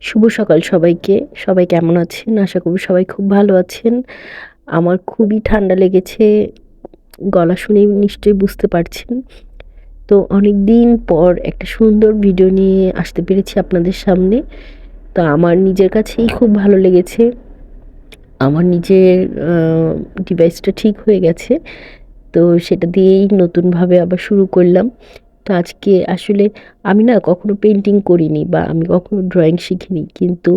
শুভ সকাল সবাইকে। সবাই কেমন আছেন? আশা করি সবাই খুব ভালো আছেন। আমার খুবই ঠান্ডা লেগেছে। গলা শুনেই নিশ্চয়ই বুঝতে পারছেন। তো অনেকদিন পর একটা সুন্দর ভিডিও নিয়ে আসতে পেরেছি আপনাদের সামনে। তো আমার নিজের কাছেই খুব ভালো লেগেছে। আমার নিজের আ ডিভাইসটা ঠিক হয়ে গেছে। তো সেটা দিয়েই নতুনভাবে আবার শুরু করলাম। তো আজকে আসলে আমি না কখনো পেইন্টিং করিনি বা আমি কখনো ড্রয়িং শিখিনি। কিন্তু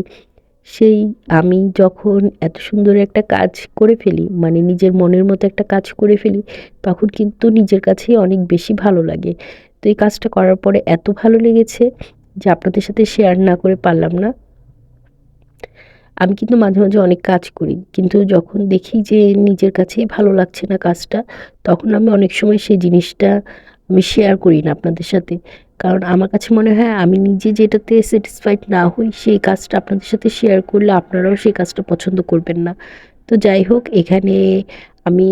সেই আমি যখন এত সুন্দর একটা কাজ করে ফেলি, মানে নিজের মনের মতো একটা কাজ করে ফেলি, তখন কিন্তু নিজের কাছেই অনেক বেশি ভালো লাগে। তো এই কাজটা করার পরে এত ভালো লেগেছে যে আপনাদের সাথে শেয়ার না করে পারলাম না। আমি কিন্তু মাঝে, মাঝে অনেক কাজ করি। কিন্তু যখন দেখি যে নিজের কাছেই ভালো লাগছে না কাজটা, তখন আমি অনেক সময় সেই জিনিসটা আমি শেয়ার করি না আপনাদের সাথে। কারণ আমার কাছে মনে হয় আমি নিজে যেটাতে স্যাটিসফাইড না হই, সেই কাজটা আপনাদের সাথে শেয়ার করলে আপনারাও সেই কাজটা পছন্দ করবেন না। তো যাই হোক, এখানে আমি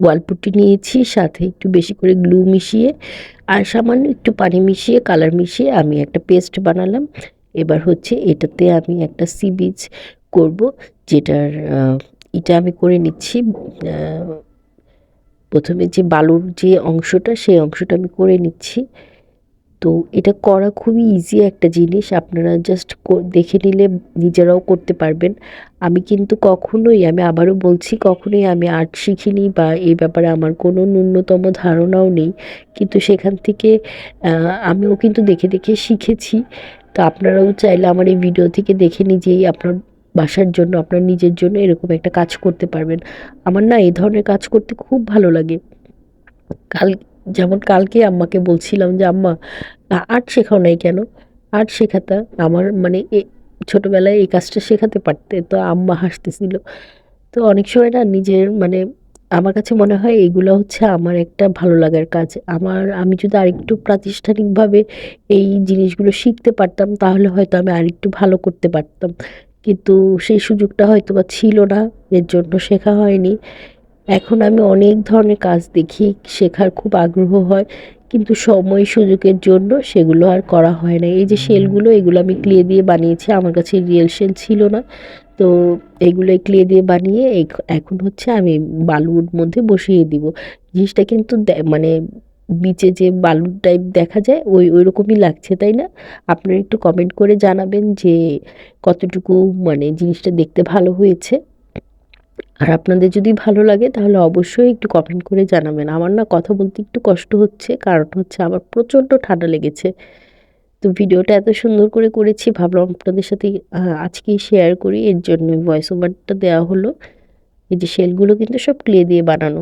ওয়াল পুট্টি নিয়েছি, সাথে একটু বেশি করে গ্লু মিশিয়ে আর সামান্য একটু পানি মিশিয়ে কালার মিশিয়ে আমি একটা পেস্ট বানালাম। এবার হচ্ছে এটাতে আমি একটা সি বিচ করব, যেটার এটা আমি করে নিচ্ছি। প্রথমে যে বালুর যে অংশটা, সেই অংশটা আমি করে নিচ্ছি। তো এটা করা খুবই ইজি একটা জিনিস, আপনারা জাস্ট দেখে নিলে নিজেরাও করতে পারবেন। আমি কিন্তু কখনোই, আমি আবারও বলছি, কখনোই আমি আর্ট শিখিনি বা এই ব্যাপারে আমার কোনো ন্যূনতম ধারণাও নেই। কিন্তু সেখান থেকে আমিও কিন্তু দেখে দেখে শিখেছি। তো আপনারাও চাইলে আমার এই ভিডিও থেকে দেখে নিজেই আপনার বাসার জন্য, আপনার নিজের জন্য এরকম একটা কাজ করতে পারবেন। আমার না এই ধরনের কাজ করতে খুব ভালো লাগে। কাল যেমন কালকে আম্মাকে বলছিলাম যে, "আম্মা আর্ট শেখাও নাই কেন?" আর্ট শেখাতা, আমার মানে ছোটবেলায় এই কাজটা শেখাতে পারতে। তো আম্মা হাসতেছিল। তো অনেক সময় না নিজের মানে আমার কাছে মনে হয় এগুলো হচ্ছে আমার একটা ভালো লাগার কাজ। আমি যদি আরেকটু প্রাতিষ্ঠানিকভাবে এই জিনিসগুলো শিখতে পারতাম, তাহলে হয়তো আমি আরেকটু ভালো করতে পারতাম। কিন্তু সেই সুযোগটা হয়তোবা ছিল না। এর জন্য শেখা হয়নি। এখন আমি অনেক ধরনের কাজ দেখি, শেখার খুব আগ্রহ হয়, কিন্তু সময় সুযোগের জন্য সেগুলো আর করা হয় না। এই যে শেলগুলো, এগুলো আমি ক্লে দিয়ে বানিয়েছি, আমার কাছে রিয়েল শেল ছিল না। তো এগুলো ক্লে দিয়ে বানিয়ে এখন হচ্ছে আমি বালুর মধ্যে বসিয়ে দিব। জিনিসটা কিন্তু মানে বিচে যে বালুর টাইপ দেখা যায়, ওই রকমই লাগছে, তাই না? আপনারা একটু কমেন্ট করে জানাবেন যে কতটুকু মানে জিনিসটা দেখতে ভালো হয়েছে। আর আপনাদের যদি ভালো লাগে তাহলে অবশ্যই একটু কমেন্ট করে জানাবেন। আমার না কথা বলতে একটু কষ্ট হচ্ছে, কারণ হচ্ছে আমার প্রচণ্ড ঠান্ডা লেগেছে। তো ভিডিওটা এত সুন্দর করে করেছি, ভাবলাম আপনাদের সাথে আজকেই শেয়ার করি, এর জন্য ভয়েস ওভারটা দেওয়া হলো। এই যে শেলগুলো কিন্তু সব ক্লে দিয়ে বানানো।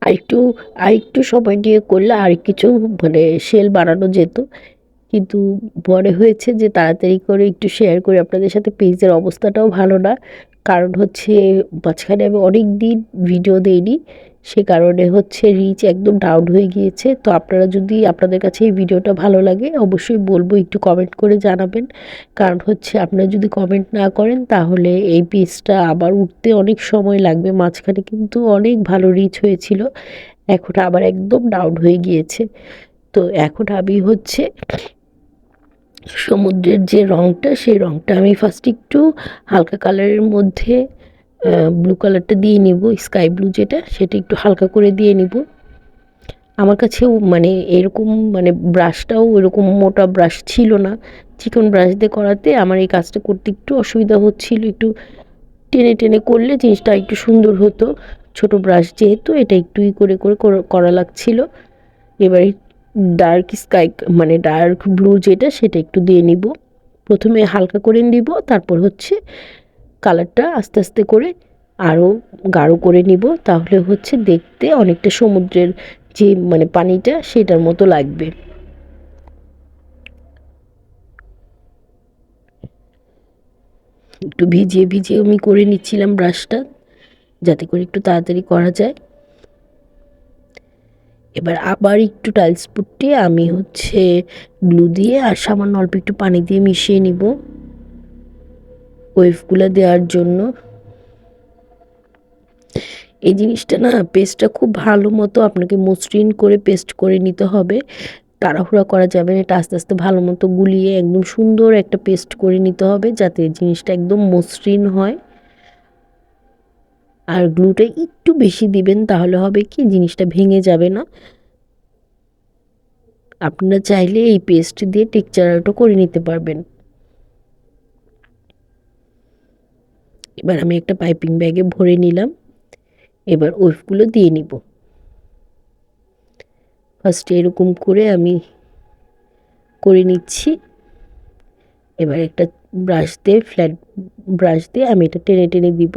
আরেকটু আরেকটু সময় নিয়ে করলে আর কিছু মানে শেল বানানো যেত। কিন্তু পরে হয়েছে যে তাড়াতাড়ি করে একটু শেয়ার করি আপনাদের সাথে, পেজের অবস্থাটাও ভালো না। কারণ হচ্ছে মাঝখানে আমি অনেকদিন ভিডিও দেইনি। সে কারণে হচ্ছে রিচ একদম ডাউন হয়ে গিয়েছে। তো আপনারা যদি, আপনাদের কাছে এই ভিডিওটা ভালো লাগে, অবশ্যই বলবো একটু কমেন্ট করে জানাবেন। কারণ হচ্ছে আপনারা যদি কমেন্ট না করেন তাহলে এই পেজটা আবার উঠতে অনেক সময় লাগবে। মাঝখানে কিন্তু অনেক ভালো রিচ হয়েছিল। এখন আবার একদম ডাউন হয়ে গিয়েছে। তো এখন আমি হচ্ছে সমুদ্রের যে রঙটা, সেই রঙটা আমি ফার্স্ট একটু হালকা কালারের মধ্যে ব্লু কালারটা দিয়ে নিব, স্কাই ব্লু যেটা, সেটা একটু হালকা করে দিয়ে নিব। আমার কাছেও মানে এরকম মানে ব্রাশটাও এরকম মোটা ব্রাশ ছিল না। চিকন ব্রাশ দিয়ে করাতে আমার এই কাজটা করতে একটু অসুবিধা হচ্ছিল। একটু টেনে টেনে করলে জিনিসটা একটু সুন্দর হতো। ছোট ব্রাশ যেহেতু, এটা একটু করে করা লাগছিল। এবার ডার্ক স্কাই মানে ডার্ক ব্লু যেটা, সেটা একটু দিয়ে নিব। প্রথমে হালকা করে নিব, তারপর হচ্ছে কালারটা আস্তে আস্তে করে আরও গাঢ় করে নিব। তাহলে হচ্ছে দেখতে অনেকটা সমুদ্রের যে মানে পানিটা, সেটার মতো লাগবে। একটু ভিজিয়ে ভিজিয়ে আমি করে নিচ্ছিলাম ব্রাশটা, যাতে করে একটু তাড়াতাড়ি করা যায়। এবার আবার একটু টাইলস পুট্টি আমি হচ্ছে গ্লু দিয়ে আর সামান্য অল্প একটু পানি দিয়ে মিশিয়ে নিব ওয়েভগুলো দেওয়ার জন্য। এই জিনিসটা না, পেস্টটা খুব ভালো মতো আপনাকে মসৃণ করে পেস্ট করে নিতে হবে। তাড়াহুড়া করা যাবে না, এটা আস্তে আস্তে ভালো মতো গুলিয়ে একদম সুন্দর একটা পেস্ট করে নিতে হবে যাতে জিনিসটা একদম মসৃণ হয়। আর গ্লুটা একটু বেশি দিবেন, তাহলে হবে কি জিনিসটা ভেঙে যাবে না। আপনারা চাইলে এই পেস্ট দিয়ে টেক্সচার আর্টও করে নিতে পারবেন। এবার আমি একটা পাইপিং ব্যাগে ভরে নিলাম। এবার ওয়েভগুলো দিয়ে নিব। ফার্স্টে এরকম করে আমি করে নিচ্ছি। এবার একটা ব্রাশ দিয়ে, ফ্ল্যাট ব্রাশ দিয়ে আমি এটা টেনে টেনে দিব।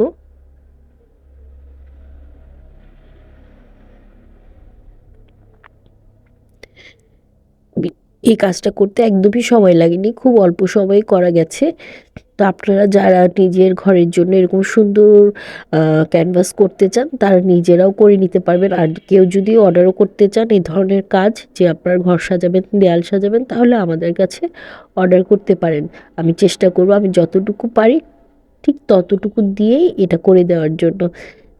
এই কাজটা করতে একদমই সময় লাগেনি, খুব অল্প সময়ে করা গেছে। তো আপনারা যারা নিজের ঘরের জন্য এরকম সুন্দর ক্যানভাস করতে চান তারা নিজেরাও করে নিতে পারবেন। আর কেউ যদি অর্ডারও করতে চান এই ধরনের কাজ, যে আপনার ঘর সাজাবেন, দেয়াল সাজাবেন, তাহলে আমাদের কাছে অর্ডার করতে পারেন। আমি চেষ্টা করব আমি যতটুকু পারি ঠিক ততটুকু দিয়েই এটা করে দেওয়ার জন্য।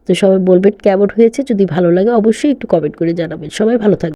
তো সবাই বলবেন কেমন হয়েছে, যদি ভালো লাগে অবশ্যই একটু কমেন্ট করে জানাবেন। সবাই ভালো থাকবেন।